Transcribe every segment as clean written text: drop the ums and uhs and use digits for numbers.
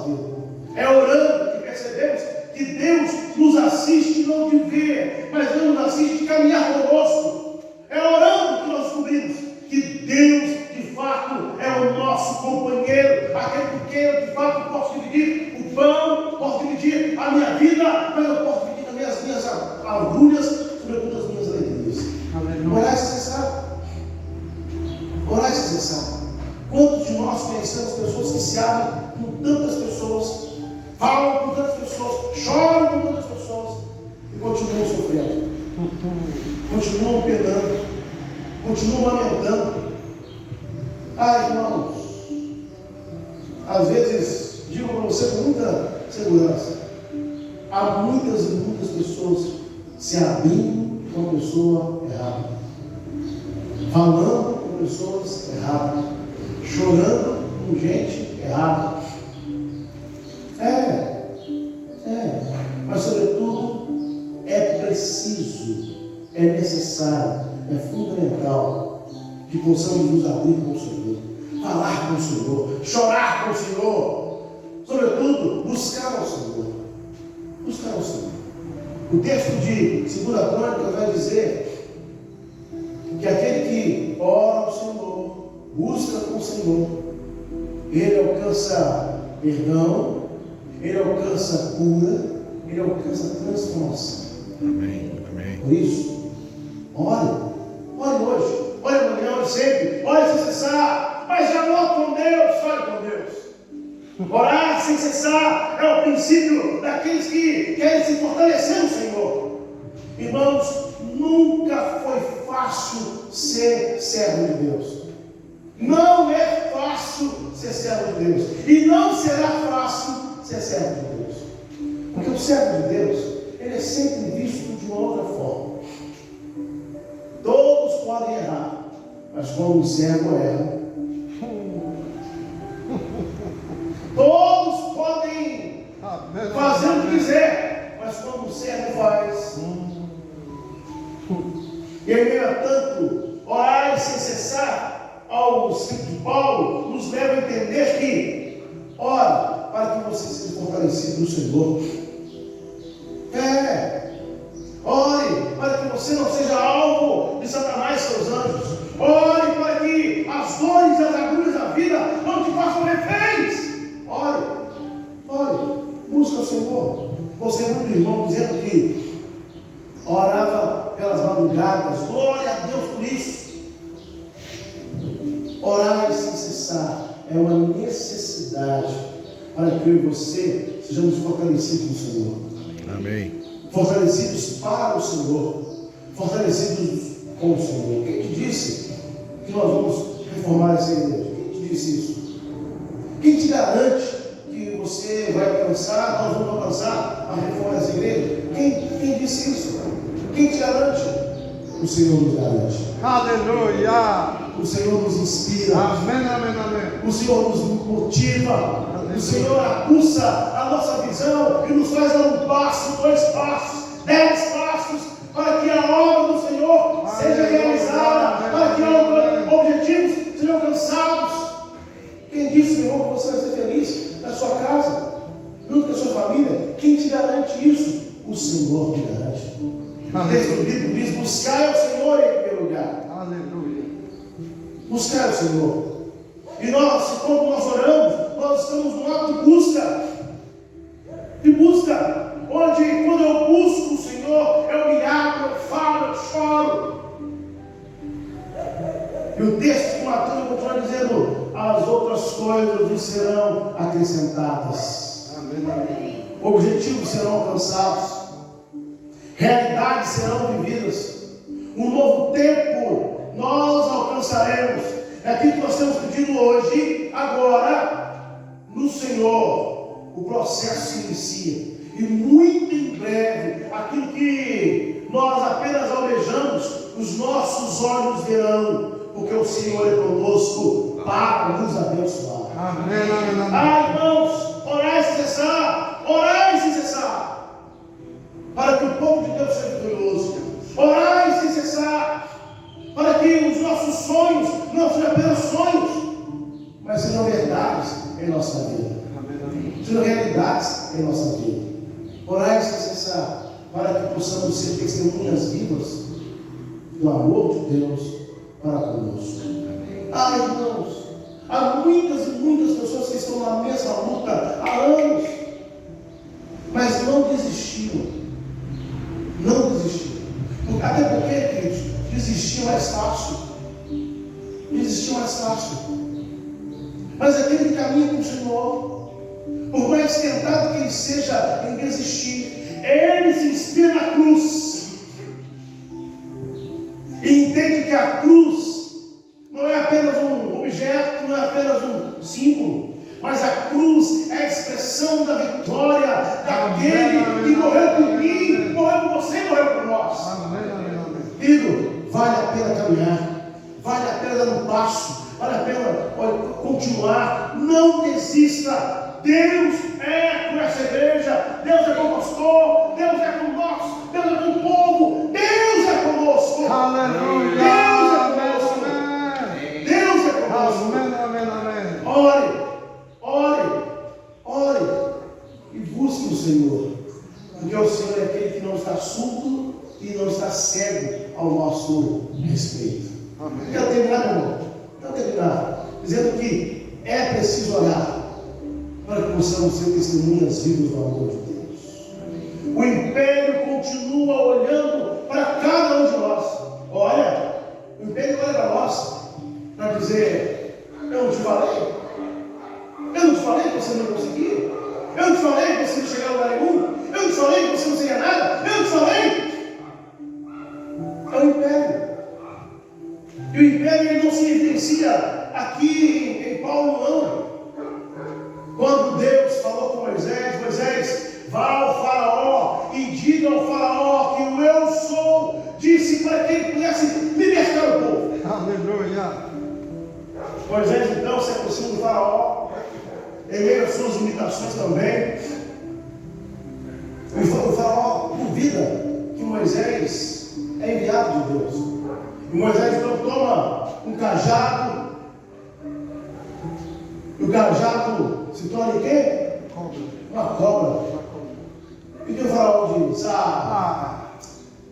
nossa vida. É orando que percebemos que Deus nos assiste não de ver, mas Deus nos assiste de caminhar conosco. É orando que nós descobrimos que Deus, de fato, é o nosso companheiro, aquele com quem eu, de fato, posso dividir o pão, posso dividir a minha vida, mas eu posso dividir também as minhas agulhas, sobretudo as minhas alegrias. Orar sem cessar. Orar sem cessar. Quantos de nós conhecemos pessoas que se abrem com tantas pessoas, falam com tantas pessoas, choram com tantas pessoas e continuam sofrendo, continuam penando, continuam lamentando? Ah, irmãos, às vezes, digo para você com muita segurança, há muitas e muitas pessoas se abrindo com a pessoa errada, falando com pessoas erradas, chorando com gente errada. Mas sobretudo é preciso, é necessário, é fundamental que possamos nos abrir com o Senhor, falar com o Senhor, chorar com o Senhor, sobretudo buscar ao Senhor. Buscar ao Senhor. O texto de 2 Crônicas vai dizer que aquele que ora ao Senhor, busca com o Senhor, ele alcança perdão, ele alcança cura, ele alcança transformação. Amém. Amém. Por isso, ore hoje, ore amanhã, ore sempre, ore sem cessar, mas já não com Deus, fale com Deus. Orar sem cessar é o princípio daqueles que querem se fortalecer no Senhor. Irmãos, nunca foi fácil ser servo de Deus. Não é fácil ser servo de Deus. E não será fácil ser servo de Deus. Porque o servo de Deus, ele é sempre visto de uma outra forma. Todos podem errar, mas quando o servo erra, todos podem fazer o que quiser, mas quando o servo faz, e em meio a tanto orar sem cessar, ao escrito de Paulo nos leva a entender que ora para que você seja fortalecido no Senhor. Ore para que você não seja alvo de Satanás e seus anjos. Ore para que as dores e as agulhas da vida não te façam reféns. Ore, busca o Senhor. Você é muito irmão dizendo que orava pelas madrugadas. Glória a Deus por isso. Orar sem cessar é uma necessidade para que eu e você sejamos fortalecidos no Senhor. Amém. Fortalecidos para o Senhor, fortalecidos com o Senhor. Quem te disse que nós vamos reformar essa igreja? Quem te disse isso? Quem te garante que você vai alcançar, nós vamos alcançar a reforma dessa igreja? Quem disse isso? Quem te garante? O Senhor nos garante. Aleluia! O Senhor nos inspira. Amém, amém, amém. O Senhor nos motiva. O Senhor aguça a nossa visão e nos faz dar um passo, 2 passos, 10 passos, para que a obra do Senhor seja realizada, para que objetivos sejam alcançados. Quem disse, Senhor, que você vai ser feliz na sua casa, junto com a sua família? Quem te garante isso? O Senhor te garante. O texto bíblico diz: buscai ao Senhor em primeiro lugar. Aleluia. Buscar o Senhor. E nós, quando nós oramos, nós estamos no ato de busca. De busca. Onde, quando eu busco o Senhor, eu me abro, eu falo, eu choro. E o texto de Mateus continua dizendo: as outras coisas nos serão acrescentadas. Amém. Objetivos serão alcançados. Realidades serão vividas. Um novo tempo nós alcançaremos. É aquilo que nós temos pedido hoje, agora, no Senhor. O processo se inicia. E muito em breve, aquilo que nós apenas almejamos, os nossos olhos verão, porque o Senhor é conosco para nos abençoar. Amém, amém, amém. Ah, irmãos, orai sem cessar, para que o povo de Deus seja vitorioso. Orai sem cessar, para que os nossos sonhos não sejam apenas sonhos, mas sejam verdades em nossa vida. Amém, amém. são realidades em nossa vida. Orai sem cessar, para que possamos ser testemunhas vivas do amor de Deus para conosco. Ah, irmãos, há muitas e muitas pessoas que estão na mesma luta há anos, mas não desistiram. Não desistiram. Até porque, queridos, desistir é mais fácil. Desistir é mais fácil. Mas aquele caminho continuou. Por mais tentado que ele seja em desistir, ele se inspira na cruz. E entende que a cruz não é apenas um objeto, não é apenas um símbolo, mas a cruz é a expressão da vitória daquele que morreu por mim, morreu por você, morreu por nós. Filho, vale a pena caminhar, vale a pena dar um passo, vale a pena continuar. Não desista. Deus é com essa igreja, Deus é com o pastor, Deus é com nós, Deus é com o povo, Deus é conosco. Aleluia. Deus é conosco. Deus é conosco. Amém. Ore e busque o Senhor, porque o Senhor é aquele que não está surdo e não está cego ao nosso respeito. Quero terminar, meu irmão. Quero terminar dizendo que é preciso orar para que possamos ser testemunhas vivas do amor de Deus. O império continua olhando para cada um de nós. Olha, o império olha para nós para dizer: eu não te falei? Eu não te falei que você não conseguia? Eu não te falei que você não chegava a lugar nenhum? Eu não te falei que você não seria nada? Eu não te falei? É o império. E o império ele não se evidencia aqui em Paulo, não. Quando Deus falou com Moisés, vá ao faraó e diga ao faraó que o eu sou disse para que ele pudesse libertar o povo. Aleluia. Moisés então se aproxima do faraó, em meio às suas limitações também. O faraó duvida que Moisés é enviado de Deus. E Moisés então toma um cajado. E o cajado se torna em quê? Uma cobra. E que o faraó diz: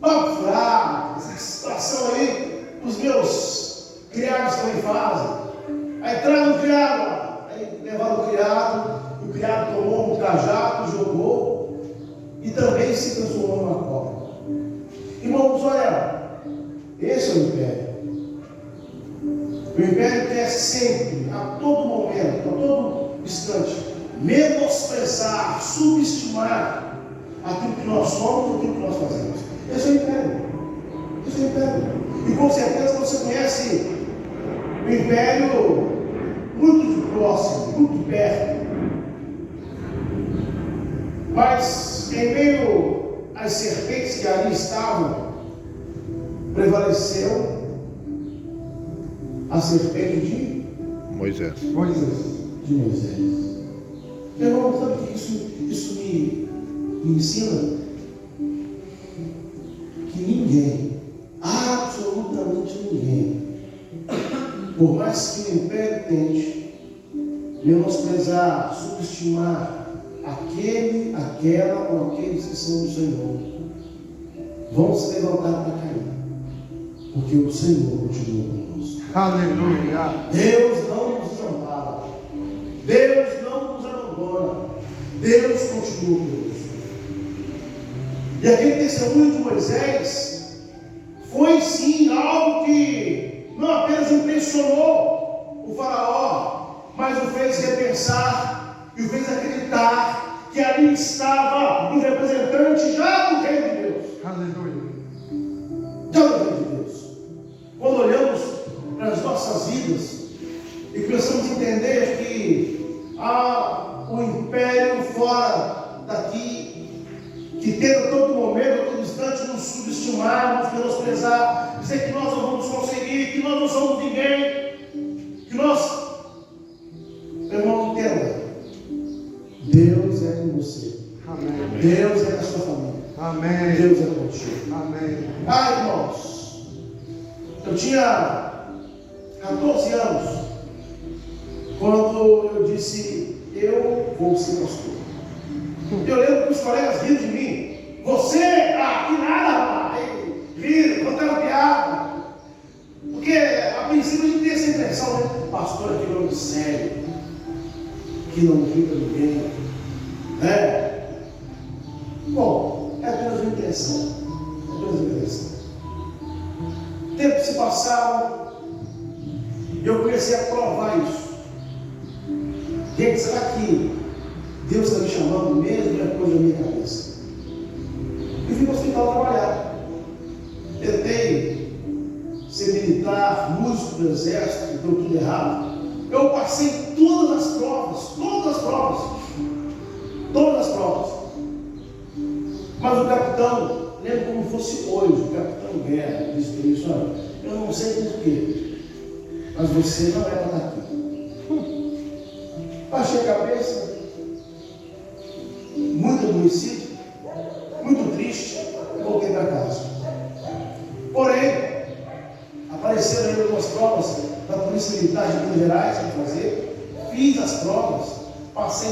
vamos furar essa situação aí, os meus criados também fazem. Aí traz o criado, aí levaram o criado tomou um cajado, jogou e também se transformou numa cobra. Irmãos, olha, esse é o império. O império quer sempre, a todo momento, a todo instante, menosprezar, subestimar aquilo que nós somos, aquilo que nós fazemos. Esse é o império. Esse é o império. E com certeza você conhece o império muito de próximo, muito de perto. Mas em meio às serpentes que ali estavam, prevaleceu a serpente de Moisés. De Moisés. Irmão, sabe o que isso me ensina? Que ninguém, absolutamente ninguém, por mais que o império tente menosprezar, subestimar aquela ou aqueles que são do Senhor, vão se levantar para cair, porque o Senhor continua conosco. Aleluia. Deus não nos desampara, Deus não nos abandona, Deus continua conosco. E aquele testemunho de Moisés foi sim algo que não apenas impressionou o faraó, mas o fez repensar e o fez acreditar que ali estava um representante já do reino de Deus. Aleluia. Já do reino de Deus. Quando olhamos para as nossas vidas e começamos a entender que há um império fora daqui, que tenta a todo momento, a todo instante, nos subestimar, nos menosprezar, dizer que nós não vamos conseguir, que nós não somos ninguém, que nós, meu irmão, entenda, Deus é com você. Amém. Deus é com a sua família. Amém. Deus é contigo. Amém. Irmãos, eu tinha 14 anos quando eu disse: eu vou ser pastor. Eu lembro que os colegas riram de mim. Você, que nada, rapaz. Riram, contaram piada. Porque a princípio a gente tem essa impressão, né? Pastor é aquele homem sério, que não fica ninguém. Né? Bom, é apenas uma impressão. É apenas uma impressão. Tempos se passaram e eu comecei a provar isso. Gente, será que Deus está me chamando mesmo? É coisa da minha cabeça. Eu fui para o hospital trabalhar. Tentei ser militar, músico do exército, deu tudo errado. Eu passei todas as provas. Mas o capitão, lembro como fosse hoje, o capitão Guerra, disse para mim: olha, eu não sei porquê, mas você não é para estar aqui. Baixei a cabeça, muito aborrecido, muito triste, e voltei para casa. Porém, apareceram aí algumas provas da Polícia Militar de Minas Gerais para fazer, fiz as provas, passei